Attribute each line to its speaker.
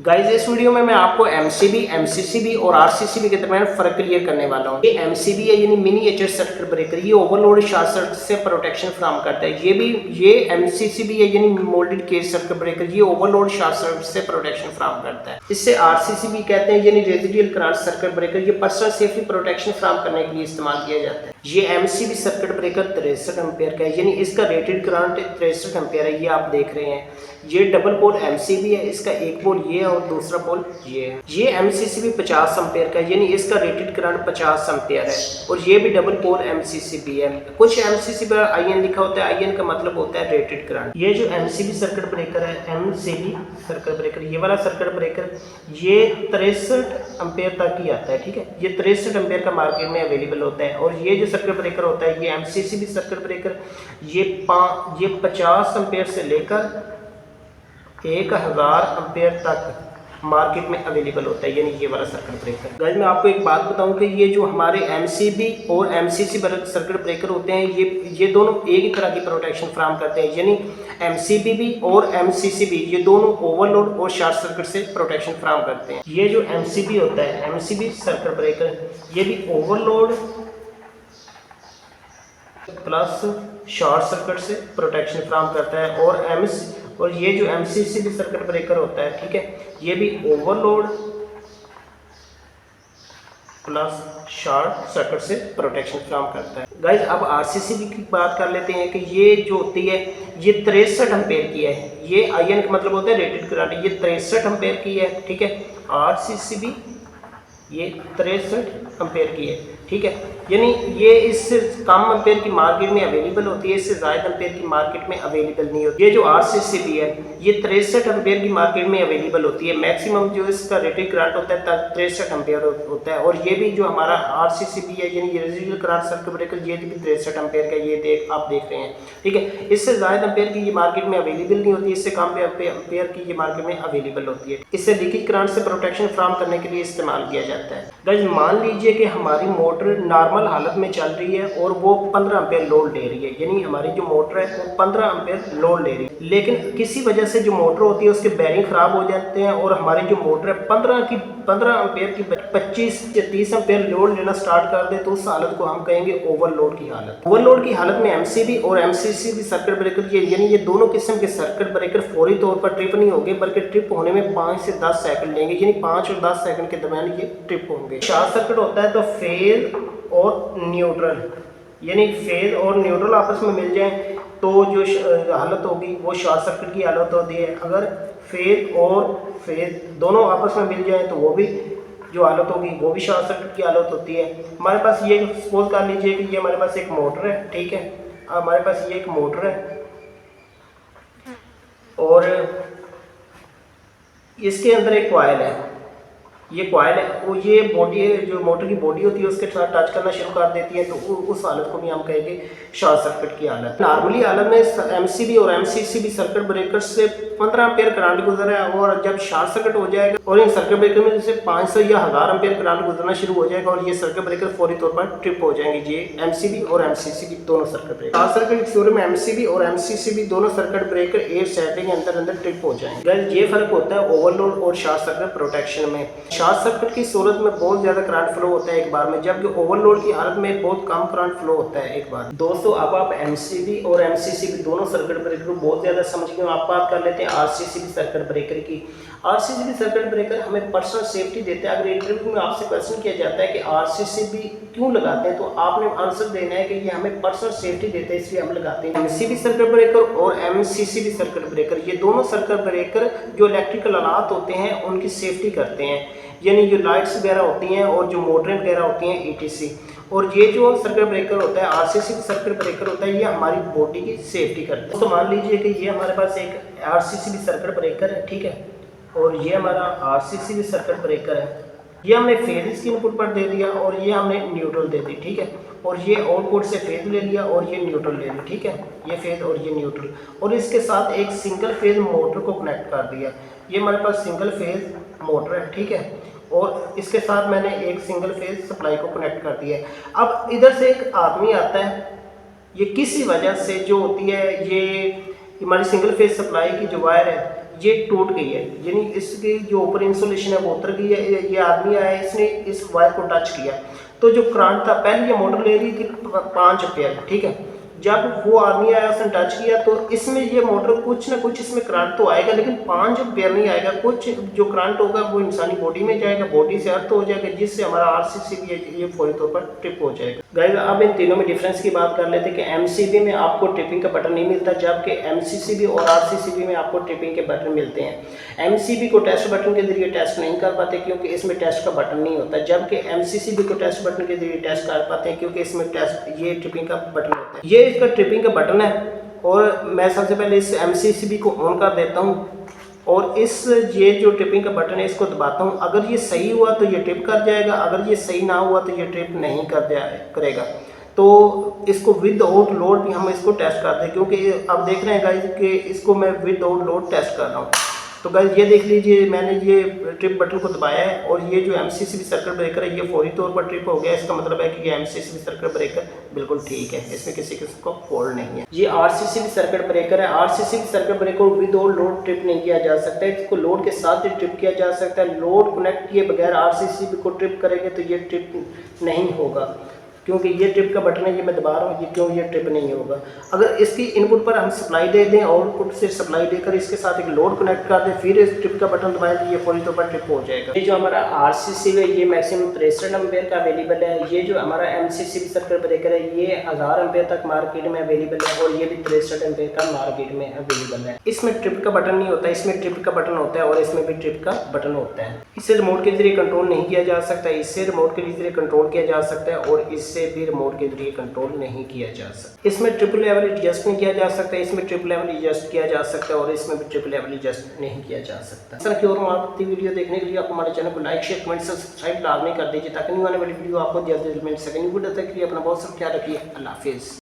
Speaker 1: Guys इस video में मैं आपको एमसीबी, एमसीसीबी और आरसीसीबी के दरमियान फर्क क्लियर करने वाला हूँ। ये एमसीबी है यानी मिनिएचर सर्किट ब्रेकर, ये ओवरलोड शॉर्ट सर्किट से प्रोटेक्शन फराहम करता है। ये एमसीसीबी है यानी मोल्डेड केज सर्किट ब्रेकर, ये ओवरलोड शॉर्ट सर्किट से प्रोटेक्शन फराहम करता है। इससे आरसीसीबी कहते हैं यानी रेजिडुअल करंट सर्किट ब्रेकर, ये पर्सनल सेफ्टी प्रोटेक्शन फराहम करने के लिए इस्तेमाल किया जाता है। ये एमसीबी सर्किट ब्रेकर 63 एम्पियर का है यानी इसका रेटेड करंट 63 एम्पियर है, ये आप देख रहे हैं। ये डबल पोल एमसीबी है, इसका एक पोल ये है और दूसरा पोल ये है। ये एमसीसीबी 50 एम्पियर का यानी इसका रेटेड करंट 50 एम्पियर है और ये भी डबल पोल एमसीसीबी है। कुछ एमसीसी पर आईएन लिखा होता है, आईएन का मतलब होता है रेटेड करंट। ये जो एमसीबी सर्किट ब्रेकर है, एमसीबी सर्किट ब्रेकर, ये वाला सर्किट ब्रेकर ये 63 एम्पियर तक ही आता है, ठीक है। ये 63 एम्पियर का मार्केट में अवेलेबल होता है। और ये जो सर्किट ब्रेकर होता है, ये एमसीसीबी सर्किट ब्रेकर, ये 50 एम्पियर से लेकर 1000 एम्पियर तक मार्केट में अवेलेबल होता है, यानी ये वाला सर्किट ब्रेकर। गाइस मैं आपको एक बात बताऊं कि ये जो हमारे एमसीबी और एमसीसी सर्किट ब्रेकर होते हैं, ये दोनों एक ही तरह की प्रोटेक्शन फराहम करते हैं, यानी एमसीबी भी और एमसीसी भी, ये दोनों ओवरलोड और शॉर्ट सर्किट से प्रोटेक्शन फराहम करते हैं। ये जो एमसीबी होता है, एमसीबी सर्किट ब्रेकर, ये भी ओवरलोड प्लस शॉर्ट सर्किट से प्रोटेक्शन फराहम करता है। और ये जो एमसीसीबी सर्किट ब्रेकर होता है, ठीक है, ये भी ओवरलोड प्लस शॉर्ट सर्किट से प्रोटेक्शन फराहम करता है। गाइज अब आरसीसीबी की बात कर लेते हैं कि ये जो होती है ये 63 एम्पेयर की है। ये आईएन का मतलब होता है रेटेड करंट, ये 63 एम्पेयर की है, ठीक है। आरसीसीबी ये 63 एम्पेयर की है, ठीक है। यानी ये इससे कम एम्पेयर की मार्केट में अवेलेबल होती है, इससे ज़्यादा एम्पेयर की मार्केट में अवेलेबल नहीं होती। ये जो आरसीसीबी है ये 63 एम्पेयर की मार्केट में अवेलेबल होती है। मैक्सिमम जो इसका रेटेड करंट होता है 63 एम्पेयर होता है। और ये भी जो हमारा आरसीसीबी है यानी ये रेजिडुअल करंट सर्किट ब्रेकर, ये भी 63 एम्पेयर का, ये आप देख रहे हैं, ठीक है। इससे ज़्यादा एम्पेयर की ये मार्केट में अवेलेबल नहीं होती, इससे कम एम्पेयर की ये मार्केट में अवेलेबल होती है। इससे लीकेज करंट से प्रोटेक्शन फराहम करने के लिए इस्तेमाल किया जाता है। गाइस मान लीजिए कि हमारी मोटर नॉर्मल हालत में चल रही है और वो 15 एम्पेयर लोड ले रही है, यानी हमारी जो मोटर है वो 15 एम्पेयर लोड ले रही है। लेकिन किसी वजह से जो मोटर होती है उसके बेरिंग खराब हो जाते हैं और हमारी जो मोटर है 15 एम्पेयर की 25 या 30 एम्पेयर लोड लेना स्टार्ट कर दे, तो उस हालत को हम कहेंगे ओवरलोड की हालत। ओवरलोड की हालत में एमसीबी और एमसीसीबी सर्किट ब्रेकर यानी ये दोनों किस्म के सर्किट ब्रेकर फौरी तौर पर ट्रिप नहीं होंगे, बल्कि ट्रिप होने में 5 से 10 सेकंड लेंगे, यानी 5 और 10 सेकंड के दरमियान ये ट्रिप होंगे। शॉर्ट सर्किट होता है तो फेज और न्यूट्रल, यानी फेज और न्यूट्रल आपस में मिल जाएं तो जो हालत होगी वो शॉर्ट सर्किट की हालत होती है। अगर फेज दोनों आपस में मिल जाएं तो वो भी जो हालत होगी वो भी शॉर्ट सर्किट की हालत होती है। हमारे पास ये सपोज कर लीजिए कि ये हमारे पास एक मोटर है, ठीक है। हमारे पास ये एक मोटर है और इसके अंदर एक कॉइल है, ये कॉइल है, वो ये बॉडी है, जो मोटर की बॉडी होती है उसके साथ टच करना शुरू कर देती है, तो उस हालत को भी हम कहेंगे शॉर्ट सर्किट की हालत। नॉर्मली हालत में एमसीबी और एमसीसीबी सर्किट ब्रेकर से 15 एम्पेयर करंट गुजरा है और जब शॉर्ट सर्किट हो जाएगा और इन सर्किट ब्रेकर में जैसे 500 या 1000 एम्पेयर करंट गुजरना शुरू हो जाएगा और ये सर्किट ब्रेकर फौरी तौर पर ट्रिप हो जाएंगे। ये एमसीबी और एमसीसीबी दोनों सर्किट ब्रेकर, शॉर्ट सर्किट की सूरत में एमसीबी और एमसीसीबी दोनों सर्किट ब्रेकर 1 सेकंड के अंदर ट्रिप हो जाएंगे। ये फर्क होता है ओवरलोड और शॉर्ट सर्किट प्रोटेक्शन में। शॉर्ट सर्किट की सूरत में बहुत ज्यादा करंट फ्लो होता है एक बार में, जबकि ओवरलोड की हालत में बहुत कम करंट फ्लो होता है एक बार। दोस्तों अब आप एमसीबी और एमसीसीबी दोनों सर्किट ब्रेकर को बहुत ज्यादा समझ गए। आप बात कर लेते हैं आरसीसीबी सर्किट ब्रेकर की। आरसीसीबी सर्किट ब्रेकर हमें पर्सनल सेफ्टी देते हैं। अगर इंटरव्यू में आपसे क्वेश्चन किया जाता है कि आरसीसीबी क्यों लगाते हैं, तो आपने आंसर देना है कि ये हमें पर्सनल सेफ्टी देते हैं इसलिए हम लगाते हैं। एमसीबी सर्किट ब्रेकर और एमसीसीबी सर्किट ब्रेकर, ये दोनों सर्किट ब्रेकर जो इलेक्ट्रिकल आलात होते हैं उनकी सेफ्टी करते हैं, यानी जो लाइट्स वगैरह होती हैं और जो मोटरें वगैरह होती हैं ETC। और ये जो सर्किट ब्रेकर होता है आरसीसीबी सर्किट ब्रेकर होता है, ये हमारी बॉडी की सेफ्टी करता है। तो मान लीजिए कि ये हमारे पास एक आरसीसीबी सर्किट ब्रेकर है, ठीक है, और ये हमारा आरसीसीबी सर्किट ब्रेकर है। ये हमने फेज इसकी इनपुट पर दे दिया और ये हमने न्यूट्रल दे दी, ठीक है। और ये आउटपुट से फेज ले लिया और ये न्यूट्रल ले लिया, ठीक है, ये फेज और ये न्यूट्रल। और इसके साथ एक सिंगल फेज मोटर को कनेक्ट कर दिया। ये हमारे पास सिंगल फेज मोटर है, ठीक है, और इसके साथ मैंने एक सिंगल फेज सप्लाई को कनेक्ट कर दिया है। अब इधर से एक आदमी आता है, ये किसी वजह से जो होती है ये हमारी सिंगल फेज सप्लाई की जो वायर है ये टूट गई है, यानी इसकी जो ऊपर इंसुलेशन है वो उतर गई है। ये आदमी आया, इसने इस वायर को टच किया, तो जो करंट था, पहले ये मोटर ले रही थी 5 एम्पीयर, ठीक है। जब वो आदमी आया, उसने टच किया, तो इसमें ये मोटर कुछ ना कुछ इसमें करंट तो आएगा, लेकिन 5 एम्पीयर नहीं आएगा। कुछ जो करंट होगा वो इंसानी बॉडी में जाएगा, बॉडी से अर्थ हो जाएगा, जिससे हमारा आरसीसीबी ये फौरी तौर पर ट्रिप हो जाएगा। गाइस, अब इन तीनों में डिफरेंस की बात कर लेते हैं कि एमसीबी में आपको ट्रिपिंग का बटन नहीं मिलता, जबकि एमसीसीबी और आरसीसीबी में आपको ट्रिपिंग के बटन मिलते हैं। एमसीबी को टेस्ट बटन के जरिए टेस्ट नहीं कर पाते क्योंकि इसमें टेस्ट का बटन नहीं होता, जबकि एमसीसीबी को टेस्ट बटन के जरिए टेस्ट कर पाते हैं क्योंकि इसमें टेस्ट ये ट्रिपिंग का बटन होता है। ये इसका ट्रिपिंग का बटन है, और मैं सबसे पहले इस एमसीसीबी को ऑन कर देता हूँ, और ये जो ट्रिपिंग का बटन है इसको दबाता हूँ। अगर ये सही हुआ तो ये ट्रिप कर जाएगा, अगर ये सही ना हुआ तो ये ट्रिप नहीं करेगा। तो इसको विद आउट लोड भी हम इसको टेस्ट करते हैं, क्योंकि अब देख रहे हैं गाइस कि इसको मैं विद आउट लोड टेस्ट कर रहा हूँ। तो गाइस ये देख लीजिए, मैंने ये ट्रिप बटन को दबाया है, और ये जो एमसीसीबी सर्किट ब्रेकर है ये फौरी तौर पर ट्रिप हो गया। इसका मतलब है कि ये एमसीसीबी सर्किट ब्रेकर बिल्कुल ठीक है, इसमें किसी किस्म का फॉल्ट नहीं है। ये आरसीसीबी सर्किट ब्रेकर है। आरसीसीबी सर्किट ब्रेकर को विद लोड ट्रिप नहीं किया जा सकता है, इसको लोड के साथ ही ट्रिप किया जा सकता है। लोड कनेक्ट किए बगैर आरसीसीबी को ट्रिप करेंगे तो ये ट्रिप नहीं होगा, क्योंकि ये ट्रिप का बटन है, ये मैं दबा रहा हूँ, ये क्यों ये ट्रिप नहीं होगा। अगर इसकी इनपुट पर हम सप्लाई दे दें, आउटपुट से सप्लाई देकर इसके साथ एक लोड कनेक्ट कर दें, फिर इस ट्रिप का बटन दबाएं, तो ये फौरी तौर पर ट्रिप हो जाएगा। ये जो हमारा आरसीसीबी है ये मैक्सिमम 63 एम्पेयर का अवेलेबल है। ये जो हमारा एमसीसीबी सर्किट ब्रेकर है ये 1000 एम्पेयर तक मार्केट में अवेलेबल है, और ये भी 63 एम्पेयर का मार्केट में अवेलेबल है। इसमें ट्रिप का बटन नहीं होता, इसमें ट्रिप का बटन होता है, और इसमें भी ट्रिप का बटन होता है। इससे रिमोट के जरिए कंट्रोल नहीं किया जा सकता, इससे रिमोट के जरिए कंट्रोल किया जा सकता है, और इससे भी रिमोट के जरिए कंट्रोल नहीं किया जा सकता। इसमें ट्रिपल लेवल एडजस्ट नहीं किया जा सकता, इसमें ट्रिपल लेवल एडजस्ट किया जा सकता है, और इसमें भी ट्रिपल लेवल एडजस्ट नहीं किया जा सकता। इस तरह की और मालूमाती वीडियो देखने के लिए आप हमारे चैनल को लाइक, शेयर, कमेंट, सब्सक्राइब लाजमी कर दीजिए, ताकि न्यू आने वाली वीडियो आपको जल्द मिल सके। वीडियो तक के लिए अपना बहुत सा ख्याल रखिए। अल्लाह हाफिज़।